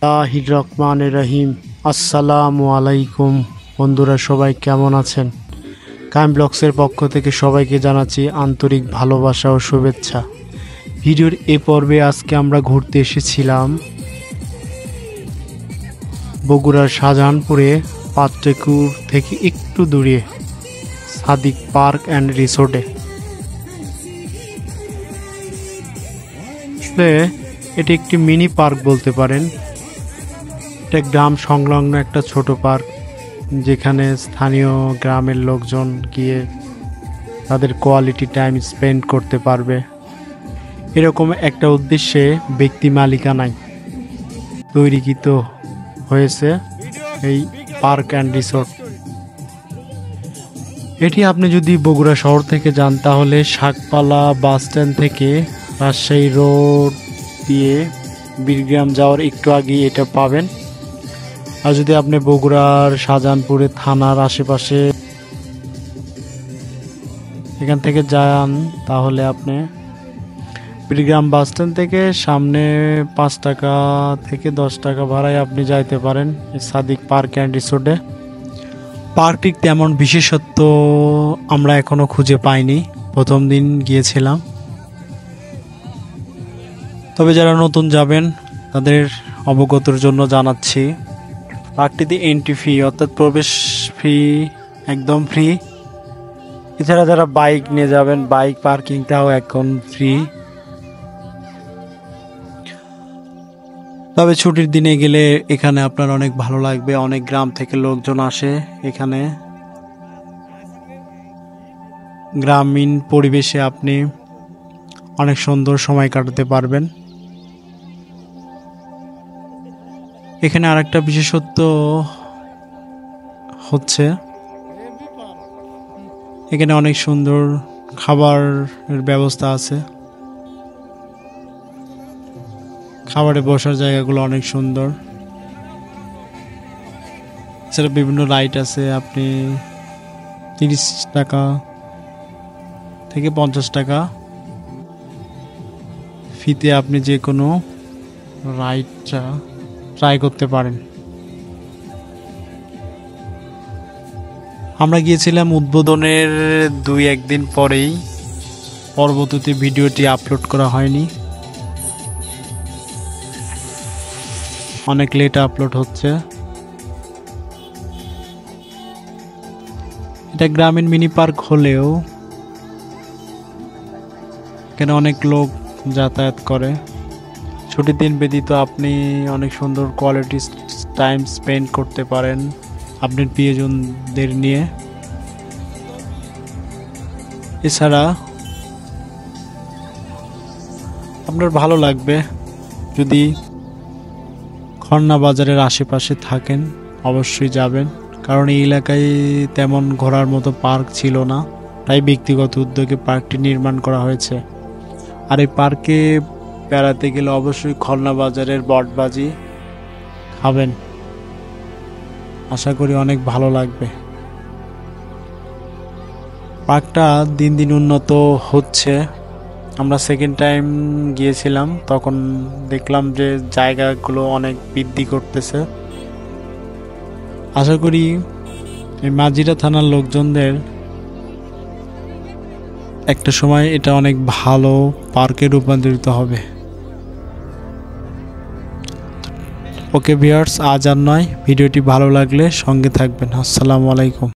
বিসমিল্লাহির রহমানির রহিম। আসসালামু আলাইকুম বন্ধুরা, সবাই কেমন আছেন? কাইম ব্লগসের পক্ষ থেকে সবাইকে জানাচ্ছি আন্তরিক ভালোবাসা ও শুভেচ্ছা। ভিডিওর এ পর্বে আজকে আমরা ঘুরতে এসেছিলাম বগুড়ার শাহজাহানপুরে পাত্রেকুর থেকে একটু দূরে সাদিক পার্ক অ্যান্ড রিসোর্টে। এটি একটি মিনি পার্ক বলতে পারেন। এটা গ্রাম সংলগ্ন একটা ছোট পার্ক, যেখানে স্থানীয় গ্রামের লোকজন গিয়ে তাদের কোয়ালিটি টাইম স্পেন্ড করতে পারবে। এরকম একটা উদ্দেশ্যে ব্যক্তি মালিকানায় তৈরিকৃত হয়েছে এই পার্ক অ্যান্ড রিসোর্ট। এটি আপনি যদি বগুড়া শহর থেকে যান তাহলে শাকপালা বাস স্ট্যান্ড থেকে রাজশাহী রোড দিয়ে বীরগ্রাম যাওয়ার একটু আগেই এটা পাবেন। আর যদি আপনি বগুড়ার শাহজাহানপুরে থানার আশেপাশে এখান থেকে যান তাহলে আপনি বীরগ্রাম বাস স্ট্যান্ড থেকে সামনে 5 টাকা থেকে 10 টাকা ভাড়ায় আপনি যাইতে পারেন সাদিক পার্ক অ্যান্ড রিসোর্টে। পার্কটির তেমন বিশেষত্ব আমরা এখনো খুঁজে পাইনি, প্রথম দিন গিয়েছিলাম। তবে যারা নতুন যাবেন তাদের অবগতর জন্য জানাচ্ছি, পার্কটিতে এন্ট্রি ফি অর্থাৎ প্রবেশ ফি একদম ফ্রি। এছাড়া যারা বাইক নিয়ে যাবেন বাইক পার্কিংটাও এখন ফ্রি। তবে ছুটির দিনে গেলে এখানে আপনার অনেক ভালো লাগবে, অনেক গ্রাম থেকে লোকজন আসে এখানে। গ্রামীণ পরিবেশে আপনি অনেক সুন্দর সময় কাটাতে পারবেন। এখানে আরেকটা বিশেষত্ব হচ্ছে এখানে অনেক সুন্দর খাবারের ব্যবস্থা আছে। খাবারে বসার জায়গাগুলো অনেক সুন্দর। এছাড়া বিভিন্ন রাইড আছে, আপনি 30 টাকা থেকে 50 টাকা ফিতে আপনি যে কোনো রাইডটা ট্রাই করতে পারেন। আমরা গিয়েছিলাম উদ্বোধনের 2-1 দিন পরেই, পরবর্তীতে ভিডিওটি আপলোড করা হয়নি, অনেক লেট আপলোড হচ্ছে। এটা গ্রামীণ মিনি পার্ক হলেও এখানে অনেক লোক যাতায়াত করে। ছুটির দিন ব্যতীত আপনি অনেক সুন্দর কোয়ালিটি টাইম স্পেন্ড করতে পারেন আপনার প্রিয়জনদের নিয়ে। এছাড়া আপনার ভালো লাগবে যদি খড়না বাজারের আশেপাশে থাকেন, অবশ্যই যাবেন, কারণ এই এলাকায় তেমন ঘোরার মতো পার্ক ছিল না, তাই ব্যক্তিগত উদ্যোগে পার্কটি নির্মাণ করা হয়েছে। আর এই পার্কে বেড়াতে গেলে অবশ্যই খড়না বাজারের বটবাজি খাবেন, আশা করি অনেক ভালো লাগবে। পার্কটা দিন দিন উন্নত হচ্ছে। আমরা সেকেন্ড টাইম গিয়েছিলাম, তখন দেখলাম যে জায়গাগুলো অনেক বৃদ্ধি করতেছে। আশা করি এই মাঝিরা থানার লোকজনদের একটা সময় এটা অনেক ভালো পার্কে রূপান্তরিত হবে। ওকে ভিউয়ার্স, আজ আর নয়, ভিডিওটি ভালো লাগলে সঙ্গে থাকবেন। আসসালামু আলাইকুম।